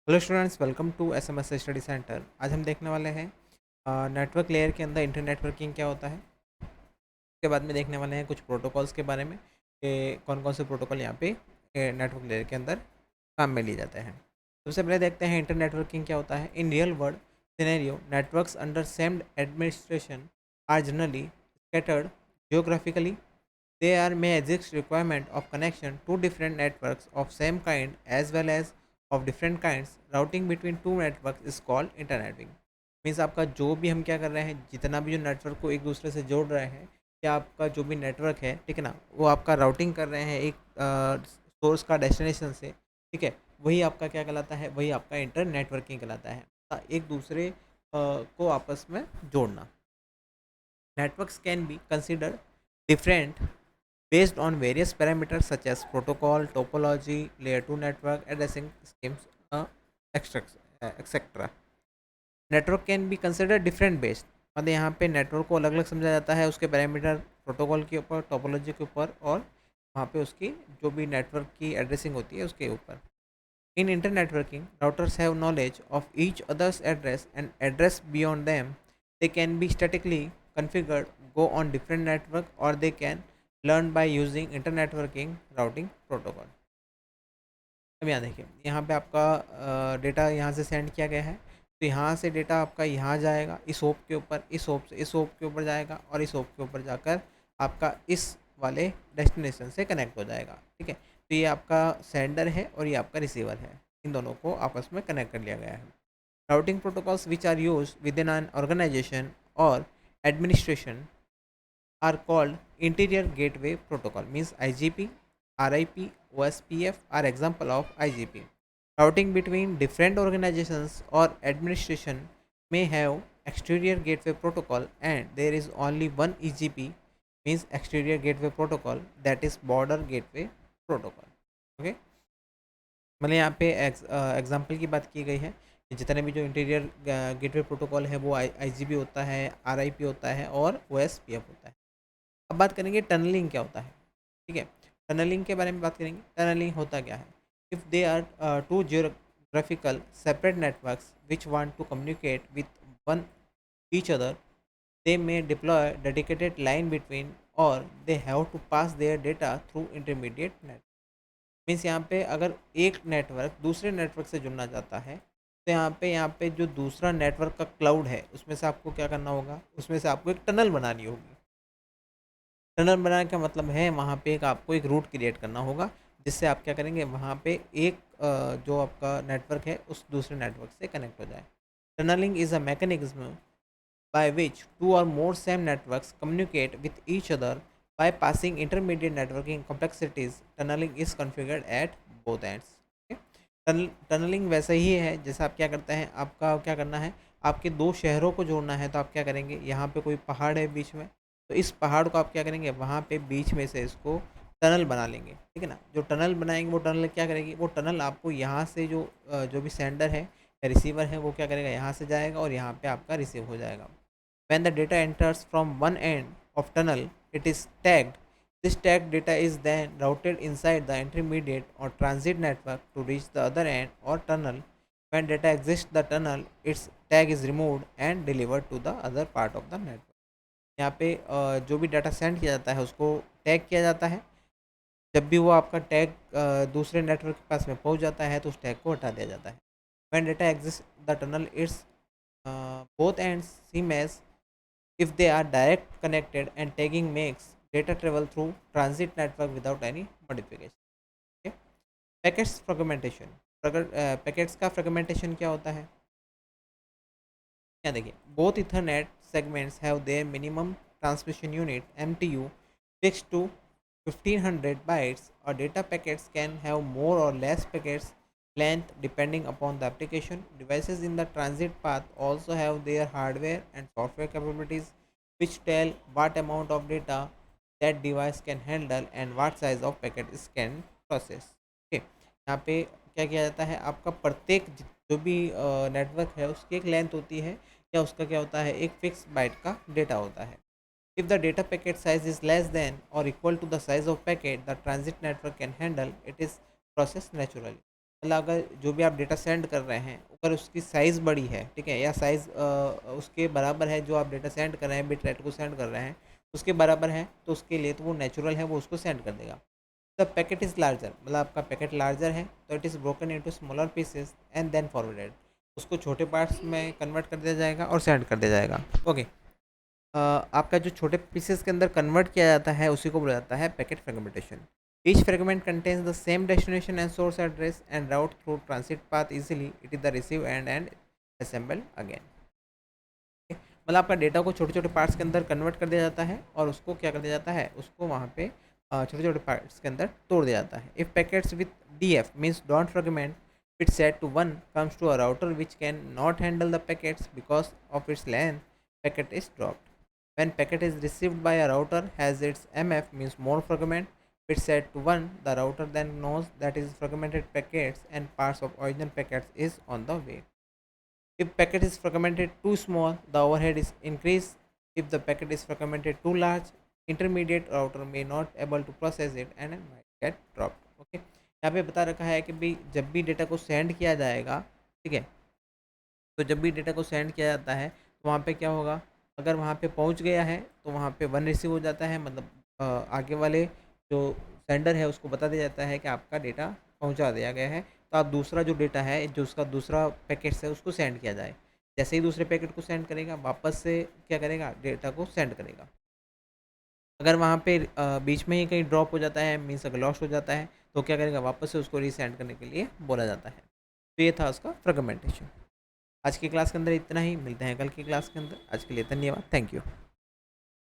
Hello students, welcome to SMS study centre. आज हम देखने वाले हैं नेटवर्क लेयर के अंदर इंटर नेटवर्किंग क्या होता है। उसके बाद में देखने वाले हैं कुछ प्रोटोकॉल्स के बारे में कि कौन कौन से प्रोटोकॉल यहाँ पे नेटवर्क लेयर के अंदर काम में लिए जाते हैं। सबसे पहले देखते हैं इंटर नेटवर्किंग क्या होता है। In real world scenario networks under same administration are generally scattered geographically. There may exist requirement of connection to different networks of same kind as well as of different kinds. Routing between two networks is called interneting. Means आपका जो भी हम क्या कर रहे हैं, जितना भी जो नेटवर्क को एक दूसरे से जोड़ रहे हैं या आपका जो भी नेटवर्क है, ठीक है ना, वो आपका राउटिंग कर रहे हैं एक सोर्स का डेस्टिनेशन से, ठीक है। वही आपका क्या कहलाता है, वही आपका इंटर नेटवर्किंग कहलाता है। एक दूसरे को आपस में जोड़ना। Networks can be considered different based on various parameters such as protocol, topology, layer 2 network, addressing schemes, etc. Network can be consider different based, मतलब यहाँ पे नेटवर्क को अलग अलग समझा जाता है उसके पैरामीटर, प्रोटोकॉल के ऊपर, टोपोलॉजी के ऊपर, और वहाँ पे उसकी जो भी नेटवर्क की एड्रेसिंग होती है उसके ऊपर। In internetworking routers have knowledge of each other's address and address beyond them. They can be statically configured, go on different network, or they can learn by using inter networking routing protocol. अब यहाँ देखिए, यहाँ पे आपका data यहाँ से send किया गया है, तो यहाँ से डेटा आपका यहाँ जाएगा इस होप के ऊपर, इस होप से इस होप के ऊपर जाएगा, और इस होप के ऊपर जाकर आपका इस वाले डेस्टिनेशन से कनेक्ट हो जाएगा, ठीक है। तो ये आपका सेंडर है और ये आपका रिसीवर है, इन दोनों को आपस में कनेक्ट कर लिया गया है। Routing protocols which are use within an organisation और administration are called interior gateway protocol, means IGP, RIP, OSPF are example of IGP. Routing between different organizations or administration may have exterior gateway protocol, and there is only one EGP, means exterior gateway protocol, that is border gateway protocol. Okay, मतलब यहाँ पे example की बात की गई है कि जितने भी जो इंटीरियर गेटवे प्रोटोकॉल है वो आईजीपी होता है, आरआईपी होता है और ओएसपीएफ होता है। अब बात करेंगे टनलिंग क्या होता है, ठीक है। टनलिंग के बारे में बात करेंगे। टनलिंग होता क्या है? If they are two geographical separate networks which want to communicate with one each other, they may deploy dedicated line between, or they have to pass their data through intermediate network. Means यहाँ पे अगर एक network दूसरे network से जुड़ना चाहता है, तो यहाँ पे जो दूसरा नेटवर्क का क्लाउड है उसमें से आपको क्या करना होगा, उसमें से आपको एक टनल बनानी होगी। टनल बनाने का मतलब है वहाँ पे एक आपको एक रूट क्रिएट करना होगा, जिससे आप क्या करेंगे, वहाँ पे एक जो आपका नेटवर्क है उस दूसरे नेटवर्क से कनेक्ट हो जाए। Tunnelling is a mechanism by which two or more same networks communicate with each other by passing intermediate networking complexities. Tunneling is configured at both ends. Tunnelling वैसा ही है जैसे आप क्या करते हैं, आपका क्या करना है, आपके दो शहरों को जोड़ना है, तो आप क्या करेंगे, यहाँ पे कोई पहाड़ है बीच में, तो इस पहाड़ को आप क्या करेंगे, वहाँ पे बीच में से इसको टनल बना लेंगे, ठीक है ना। जो टनल बनाएंगे वो टनल क्या करेगी, वो टनल आपको यहाँ से जो भी सेंडर है या रिसीवर है वो क्या करेगा, यहाँ से जाएगा और यहाँ पे आपका रिसीव हो जाएगा। When the data enters from one end of tunnel, it is tagged. This tagged data is then routed inside the intermediate or transit network to reach the other end or tunnel. When data exits the tunnel, its tag is removed and delivered to the other part of the network. यहाँ पे जो भी data send किया जाता है उसको tag किया जाता है। जब भी वो आपका टैग दूसरे नेटवर्क के पास में पहुँच जाता है तो उस टैग को हटा दिया जाता है। When data exits the tunnel, its both ends seem as if they are direct connected, and tagging makes data travel through transit network without any modification. Okay? Packets fragmentation, packets का fragmentation क्या होता है, क्या देखिए, both Ethernet segments have their minimum transmission unit MTU fixed to 1500 bytes, or data packets can have more or less packets length depending upon the application. Devices in the transit path also have their hardware and software capabilities which tell what amount of data that device can handle and what size of packet it can process. Okay, यहाँ पे क्या किया जाता है, आपका प्रत्येक जो भी नेटवर्क है उसकी एक लेंथ होती है या उसका क्या होता है, एक फिक्स बाइट का डेटा होता है। If the data packet size is less than or equal to the size of packet the transit network can handle, it is processed naturally. मतलब अगर जो भी आप डेटा सेंड कर रहे हैं अगर उसकी साइज़ बड़ी है, ठीक है, या साइज़ उसके बराबर है, जो आप डेटा सेंड कर रहे हैं, बिट रेट को सेंड कर रहे हैं उसके बराबर है, तो उसके लिए तो वो नेचुरल है, वो उसको सेंड कर देगा। द पैकेट इज़ लार्जर, मतलब आपका पैकेट लार्जर है तो it is broken into smaller pieces and then forwarded, उसको छोटे पार्ट्स में कन्वर्ट कर दिया जाएगा और सेंड कर दिया जाएगा। ओके। आपका जो छोटे पीसेस के अंदर कन्वर्ट किया जाता है उसी को बोला जाता है packet fragmentation. Each fragment contains the same destination and source address and route through transit path easily, it is the receive and assemble again. मतलब आपका डेटा को छोटे छोटे पार्ट्स के अंदर कन्वर्ट कर दिया जाता है और उसको क्या कर दिया जाता है, उसको वहाँ पे छोटे छोटे पार्ट्स के अंदर तोड़ दिया जाता है। If packets with D F means don't fragment it set to one comes to a router which can not handle the packets because of its length, packet is dropped. When packet is received by a router has its MF means more fragment bit set to 1, the router then knows that is fragmented packets and parts of original packets is on the way. If packet is fragmented too small, the overhead is increased. If the packet is fragmented too large, intermediate router may not able to process it and it might get dropped. Okay, यहाँ पे बता रखा है कि भाई जब भी data को सेंड किया जाएगा, ठीक है, तो जब भी डेटा को सेंड किया जाता है तो वहाँ पे क्या होगा, अगर वहाँ पे पहुँच गया है तो वहाँ पे वन रिसीव हो जाता है, मतलब आगे वाले जो सेंडर है उसको बता दिया जाता है कि आपका डेटा पहुँचा दिया गया है, तो आप दूसरा जो डेटा है जो उसका दूसरा पैकेट है उसको सेंड किया जाए। जैसे ही दूसरे पैकेट को सेंड करेगा वापस से क्या करेगा, डेटा को सेंड करेगा। अगर वहाँ पे बीच में ही कहीं ड्रॉप हो जाता है, मीन्स अगर लॉस्ट हो जाता है, तो क्या करेगा, वापस से उसको रीसेंड करने के लिए बोला जाता है। तो ये था उसका फ्रेगमेंटेशन। आज की क्लास के अंदर इतना ही, मिलते हैं कल की क्लास के अंदर। आज के लिए धन्यवाद, थैंक यू।